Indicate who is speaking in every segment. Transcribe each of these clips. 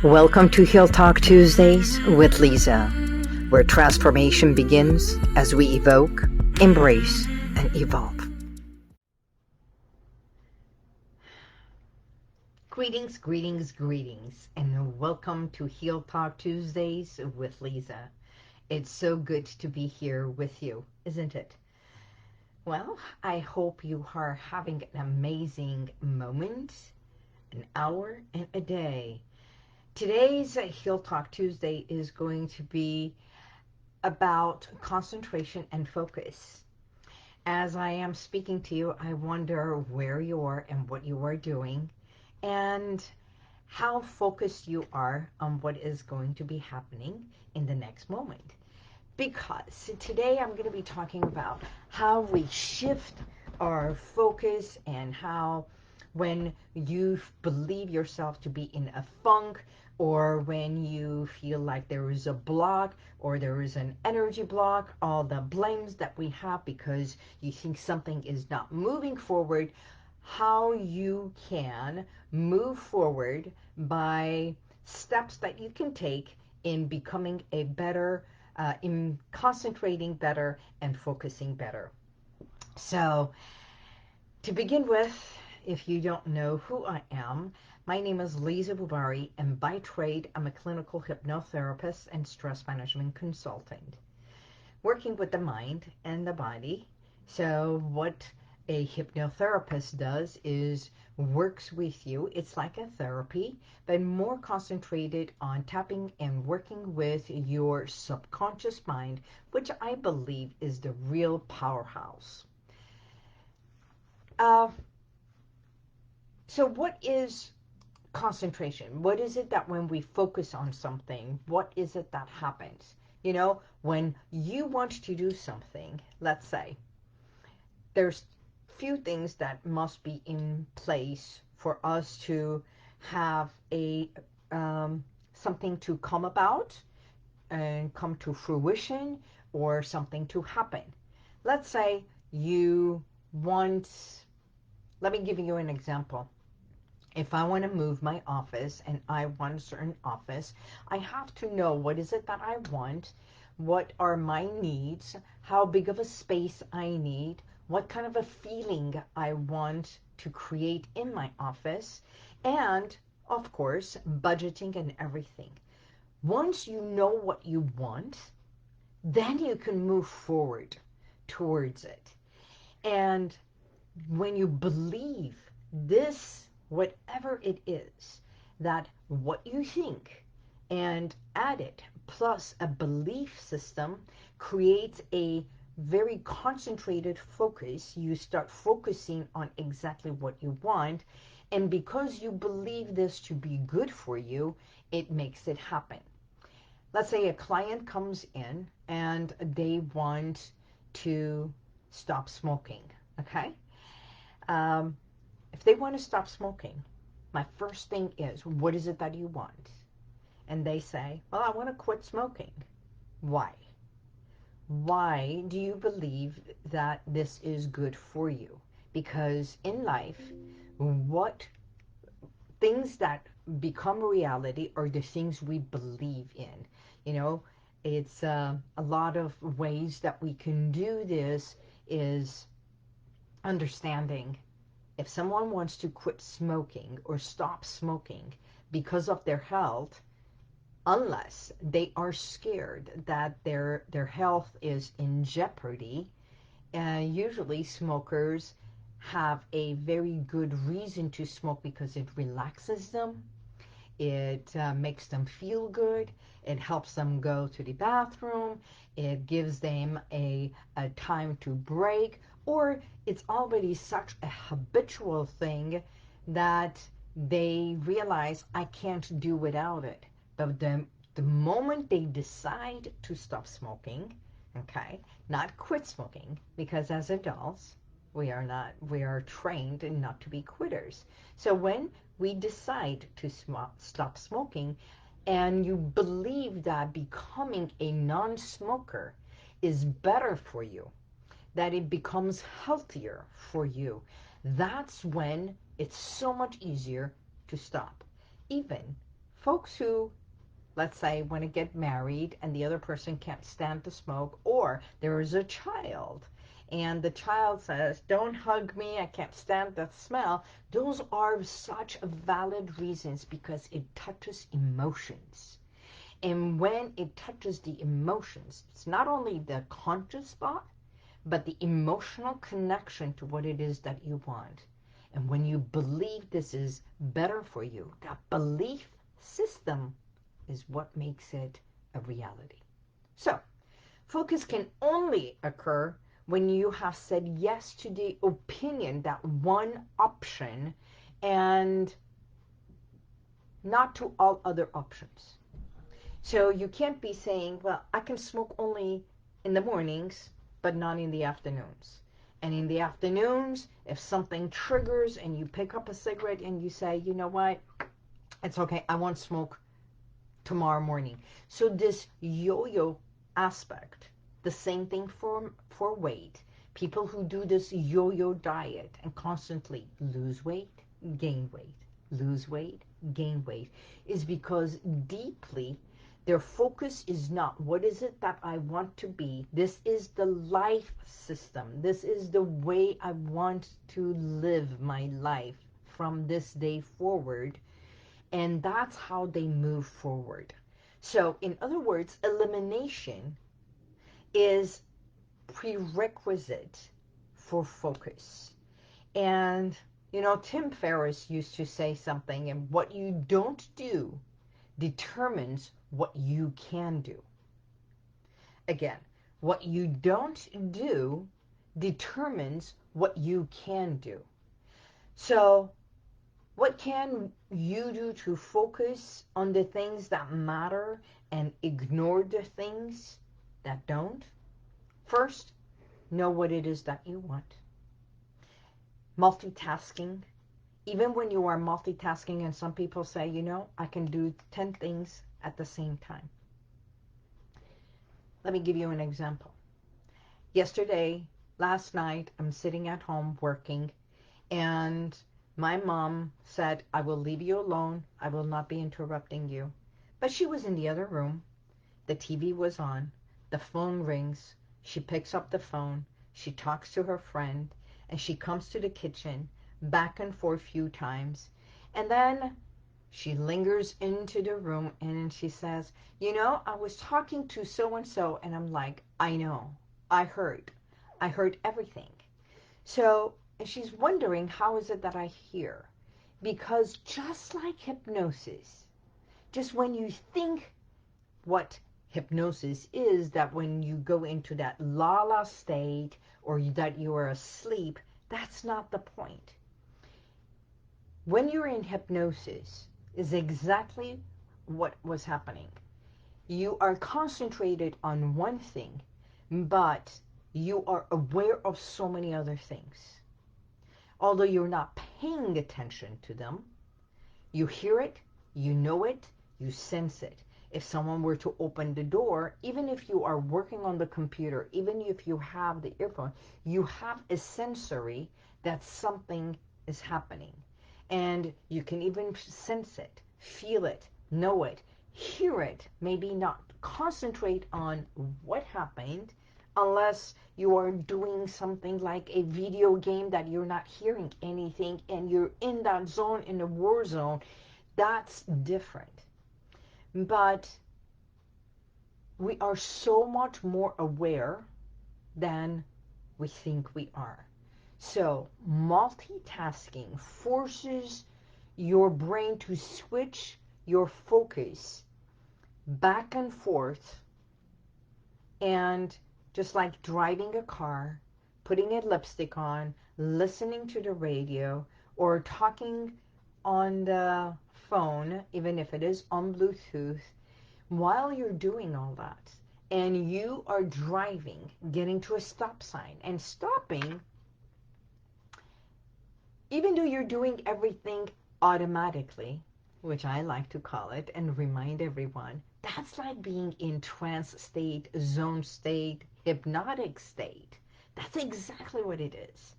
Speaker 1: Welcome to Heal Talk Tuesdays with Liza, where transformation begins as we evoke, embrace, and evolve. Greetings, and welcome to Heal Talk Tuesdays with Liza. It's so good to be here with you, isn't it? Well, I hope you are having an amazing moment, an hour, and a day. Today's Heal Talk Tuesday is going to be about concentration and focus. As I am speaking to you, I wonder where you are and what you are doing and how focused you are on what is going to be happening in the next moment. Because today I'm going to be talking about how we shift our focus and how when you believe yourself to be in a funk, or when you feel like there is a block or there is an energy block, all the blames that we have because you think something is not moving forward, how you can move forward by steps that you can take in becoming a better, in concentrating better and focusing better. So to begin with, if you don't know who I am, my name is Liza Boubari, and by trade, I'm a clinical hypnotherapist and stress management consultant, working with the mind and the body. So what a hypnotherapist does is works with you. It's like a therapy, but more concentrated on tapping and working with your subconscious mind, which I believe is the real powerhouse. So what is concentration? What is it that when we focus on something, what is it that happens? You know, when you want to do something, let's say, there's few things that must be in place for us to have a something to come about and come to fruition, or something to happen. Let's say you want, let me give you an example. If I want to move my office and I want a certain office, I have to know what is it that I want, what are my needs, how big of a space I need, what kind of a feeling I want to create in my office, and of course, budgeting and everything. Once you know what you want, then you can move forward towards it. And when you believe this, whatever it is, that what you think and add it plus a belief system creates a very concentrated focus. You start focusing on exactly what you want, and because you believe this to be good for you, it makes it happen. Let's say a client comes in and they want to stop smoking, okay? If they want to stop smoking, my first thing is, what is it that you want? And they say, well, I want to quit smoking. Why? Why do you believe that this is good for you? Because in life, what things that become reality are the things we believe in. You know, it's a lot of ways that we can do this is understanding. If someone wants to quit smoking or stop smoking because of their health, unless they are scared that their health is in jeopardy, usually smokers have a very good reason to smoke because it relaxes them, it makes them feel good, it helps them go to the bathroom, it gives them a time to break, or it's already such a habitual thing that they realize, I can't do without it. But the moment they decide to stop smoking, okay, not quit smoking, because as adults, we are trained not to be quitters. So when we decide to stop smoking, and you believe that becoming a non-smoker is better for you, that it becomes healthier for you, that's when it's so much easier to stop. Even folks who, let's say, want to get married and the other person can't stand to smoke, or there is a child and the child says, don't hug me, I can't stand that smell. Those are such valid reasons because it touches emotions. And when it touches the emotions, it's not only the conscious thought, but the emotional connection to what it is that you want. And when you believe this is better for you, that belief system is what makes it a reality. So, focus can only occur when you have said yes to the opinion, that one option, and not to all other options. So you can't be saying, well, I can smoke only in the mornings, but not in the afternoons. And in the afternoons, if something triggers and you pick up a cigarette and you say, you know what, it's okay, I won't smoke tomorrow morning. So this yo-yo aspect, the same thing for weight. People who do this yo-yo diet and constantly lose weight, gain weight, lose weight, gain weight, is because deeply their focus is not, what is it that I want to be? This is the life system. This is the way I want to live my life from this day forward. And that's how they move forward. So, in other words, elimination is prerequisite for focus. And, you know, Tim Ferris used to say something, and what you don't do determines what you can do. Again, what you don't do determines what you can do. So, what can you do to focus on the things that matter and ignore the things that don't? First, know what it is that you want. Multitasking. Even when you are multitasking, and some people say, you know, I can do 10 things at the same time. Let me give you an example. Last night, I'm sitting at home working, and my mom said, I will leave you alone. I will not be interrupting you. But she was in the other room. The TV was on. The phone rings. She picks up the phone. She talks to her friend. And she comes to the kitchen, back and forth a few times. And then she lingers into the room and she says, you know, I was talking to so-and-so. And I'm like, I know. I heard everything. So, and she's wondering, how is it that I hear? Because just like hypnosis, just when you think what hypnosis is, that when you go into that la-la state or that you are asleep, that's not the point. When you're in hypnosis is exactly what was happening. You are concentrated on one thing, but you are aware of so many other things. Although you're not paying attention to them, you hear it, you know it, you sense it. If someone were to open the door, even if you are working on the computer, even if you have the earphone, you have a sensory that something is happening. And you can even sense it, feel it, know it, hear it, maybe not concentrate on what happened, unless you are doing something like a video game that you're not hearing anything and you're in that zone, in the war zone. That's different. But we are so much more aware than we think we are. So multitasking forces your brain to switch your focus back and forth, and just like driving a car, putting a lipstick on, listening to the radio, or talking on the phone, even if it is on Bluetooth, while you're doing all that, and you are driving, getting to a stop sign, and stopping, even though you're doing everything automatically, which I like to call it, and remind everyone, that's like being in trance state, zone state, hypnotic state. That's exactly what it is.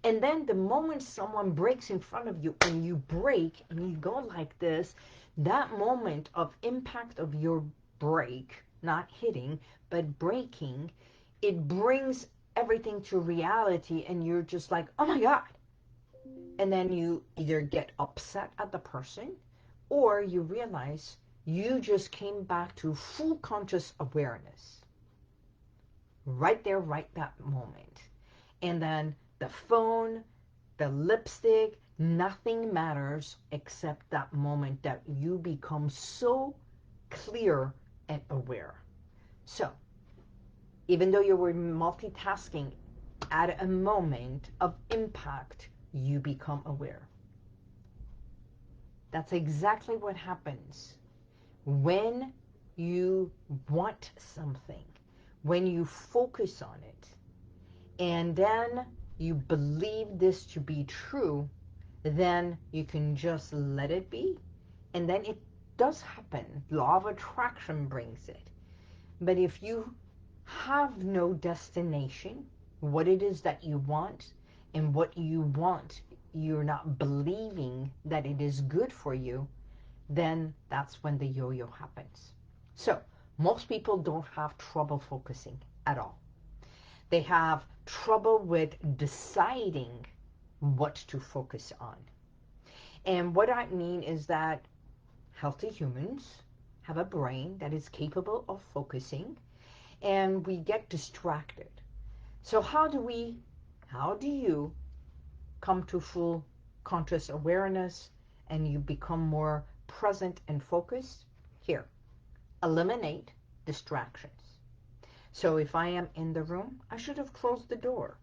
Speaker 1: And then the moment someone breaks in front of you and you brake and you go like this, That moment of impact of your break, not hitting, but breaking, it brings everything to reality and you're just like, oh my God. And then you either get upset at the person or you realize you just came back to full conscious awareness. Right there, right that moment. And then the phone, the lipstick, nothing matters except that moment that you become so clear and aware. So, even though you were multitasking, at a moment of impact, you become aware. That's exactly what happens when you want something, when you focus on it, and then you believe this to be true, then you can just let it be, and then it does happen. Law of attraction brings it. But if you have no destination, what it is that you want, and what you want, you're not believing that it is good for you, then that's when the yo-yo happens. So most people don't have trouble focusing at all. They have trouble with deciding what to focus on. And what I mean is that healthy humans have a brain that is capable of focusing, and we get distracted. So how do you come to full conscious awareness and you become more present and focused? Here, eliminate distractions. So if I am in the room, I should have closed the door.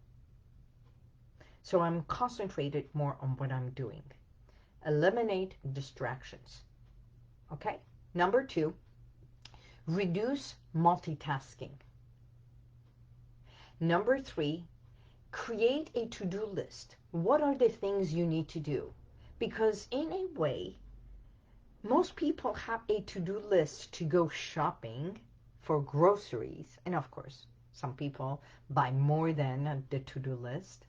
Speaker 1: So I'm concentrated more on what I'm doing. Eliminate distractions. Okay? Number 2, reduce multitasking. Number 3, create a to-do list. What are the things you need to do? Because in a way, most people have a to-do list to go shopping for groceries. And of course, some people buy more than the to-do list.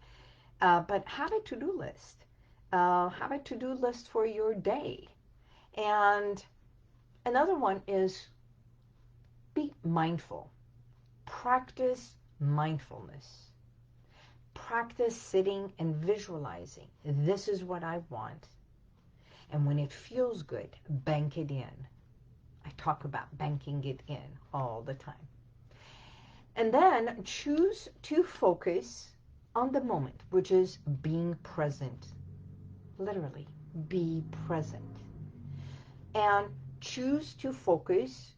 Speaker 1: But have a to-do list. Have a to-do list for your day. And another one is be mindful. Practice mindfulness. Practice sitting and visualizing. This is what I want. And when it feels good, bank it in. I talk about banking it in all the time. And then choose to focus on the moment, which is being present. Literally, be present. And choose to focus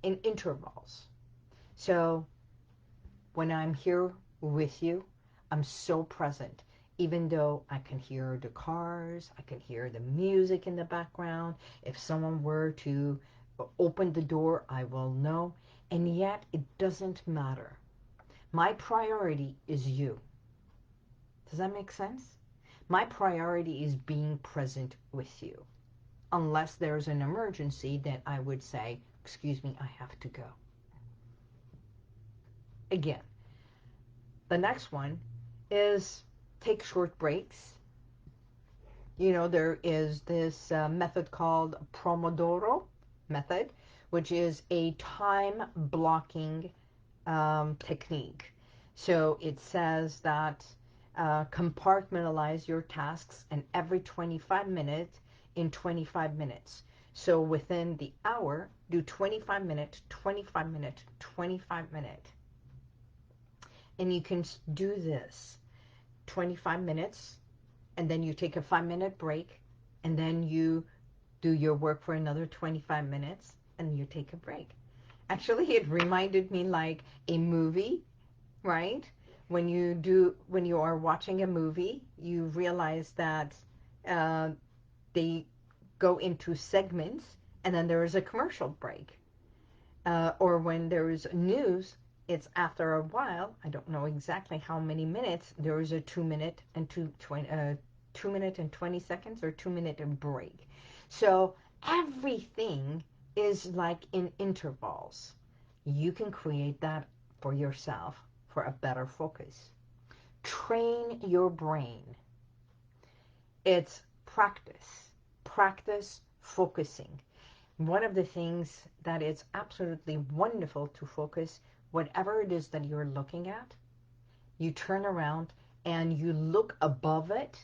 Speaker 1: in intervals. So when I'm here with you, I'm so present. Even though I can hear the cars, I can hear the music in the background. If someone were to open the door, I will know. And yet, it doesn't matter. My priority is you. Does that make sense? My priority is being present with you. Unless there's an emergency, then I would say, excuse me, I have to go. Again, the next one is take short breaks. You know, there is this method called Pomodoro method, which is a time blocking technique. So it says that compartmentalize your tasks and every 25 minutes in 25 minutes. So within the hour, do 25 minutes, 25 minutes, 25 minutes. And you can do this 25 minutes, and then you take a 5-minute break, and then you do your work for another 25 minutes, and you take a break. Actually, it reminded me like a movie, right? When you are watching a movie, you realize that they go into segments, and then there is a commercial break. Or when there is news, it's after a while, I don't know exactly how many minutes, there is a 2 minute and 2 minute and 20 seconds or 2 minute break. So everything is like in intervals. You can create that for yourself for a better focus. Train your brain. It's practice, practice, focusing. One of the things that is absolutely wonderful to focus, whatever it is that you're looking at, you turn around and you look above it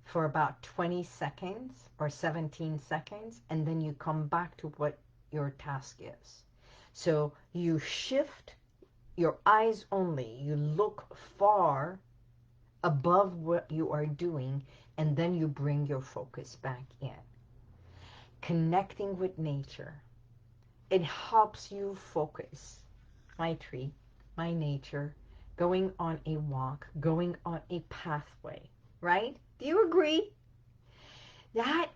Speaker 1: for about 20 seconds or 17 seconds, and then you come back to what your task is. So you shift your eyes only, you look far above what you are doing, and then you bring your focus back in. Connecting with nature. It helps you focus. My tree, my nature, going on a walk, going on a pathway, right? Do you agree? That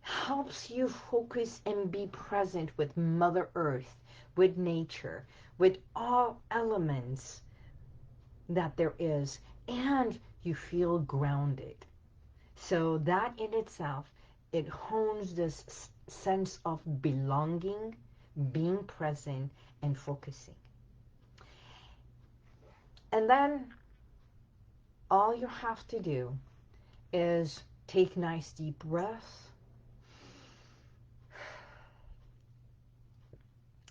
Speaker 1: helps you focus and be present with Mother Earth, with nature, with all elements that there is, and you feel grounded. So that in itself, it hones this sense of belonging, being present, and focusing. And then all you have to do is take nice deep breaths,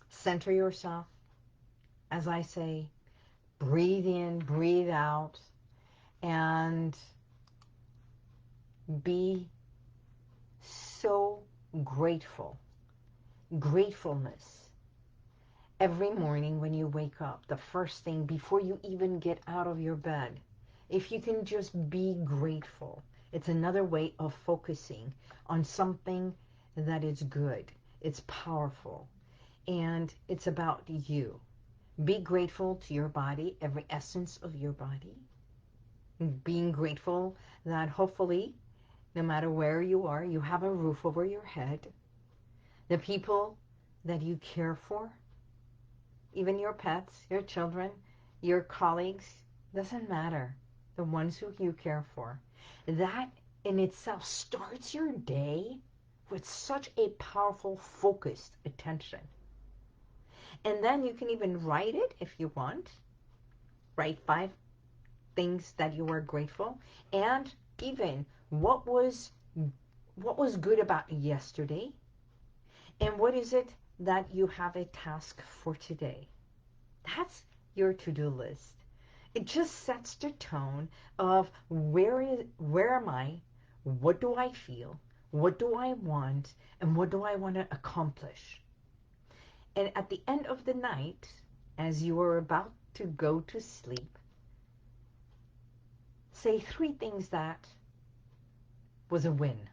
Speaker 1: center yourself. As I say, breathe in, breathe out, and be so grateful. Gratefulness. Every morning when you wake up, the first thing before you even get out of your bed, if you can just be grateful, it's another way of focusing on something that is good, it's powerful, and it's about you. Be grateful to your body, every essence of your body. Being grateful that hopefully, no matter where you are, you have a roof over your head. The people that you care for, even your pets, your children, your colleagues, doesn't matter. The ones who you care for. That in itself starts your day with such a powerful, focused attention. And then you can even write it if you want. Write 5 things that you are grateful. And even what was good about yesterday. And what is it that you have a task for today? That's your to-do list. It just sets the tone of where am I, what do I feel, what do I want, and what do I want to accomplish. And at the end of the night, as you are about to go to sleep, say 3 things that was a win.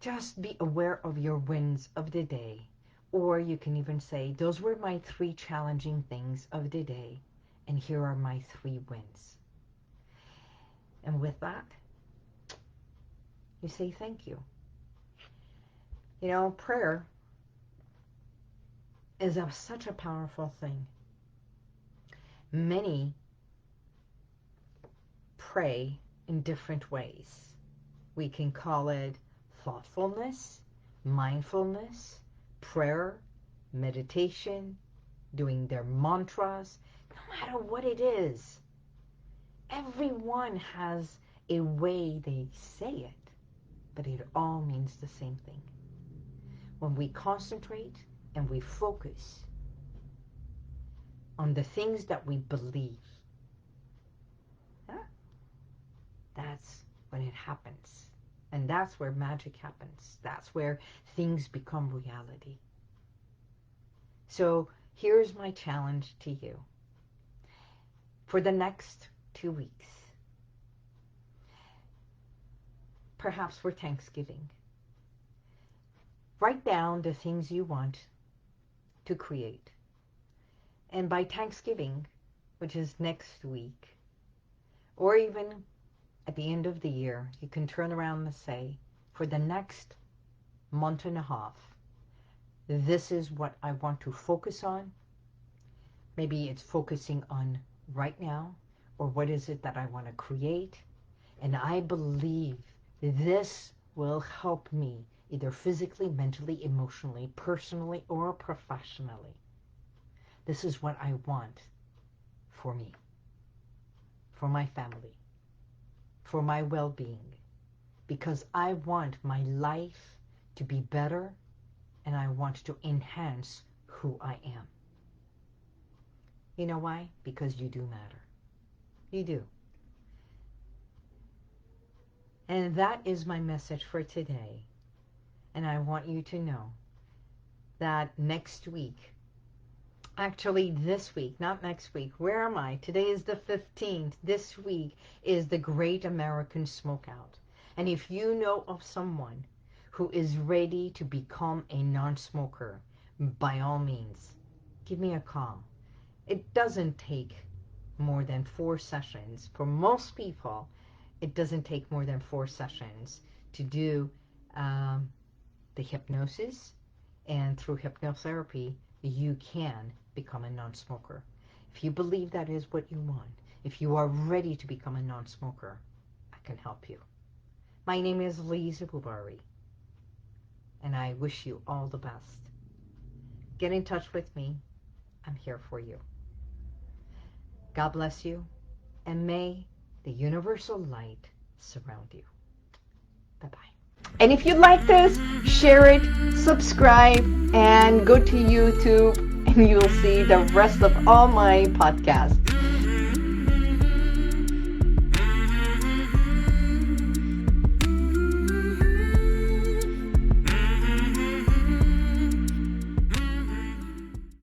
Speaker 1: Just be aware of your wins of the day. Or you can even say, those were my 3 challenging things of the day, and here are my 3 wins. And with that, you say thank you. You know, prayer is such a powerful thing. Many pray in different ways. We can call it thoughtfulness, mindfulness, prayer, meditation, doing their mantras. No matter what it is, everyone has a way they say it, but it all means the same thing. When we concentrate and we focus on the things that we believe, that's when it happens. And that's where magic happens. That's where things become reality. So here's my challenge to you. For the next 2 weeks, perhaps for Thanksgiving, write down the things you want to create. And by Thanksgiving, which is next week, or even at the end of the year, you can turn around and say, for the next month and a half, this is what I want to focus on. Maybe it's focusing on right now, or what is it that I want to create. And I believe this will help me either physically, mentally, emotionally, personally, or professionally. This is what I want for me, for my family, for my well-being. because I want my life to be better and I want to enhance who I am. You know why? Because you do matter. You do. And that is my message for today. And I want you to know that next week, actually this week, not next week, where am I? Today is the 15th. This week is the Great American Smokeout. And if you know of someone who is ready to become a non-smoker, by all means, give me a call. It doesn't take more than 4 sessions. For most people, it doesn't take more than 4 sessions to do the hypnosis, and through hypnotherapy, you can become a non-smoker. If you believe that is what you want, if you are ready to become a non-smoker, I can help you. My name is Liza Boubari, and I wish you all the best. Get in touch with me. I'm here for you. God bless you, and may the universal light surround you. Bye-bye. And if you like this, share it, subscribe, and go to YouTube, and you'll see the rest of all my podcasts.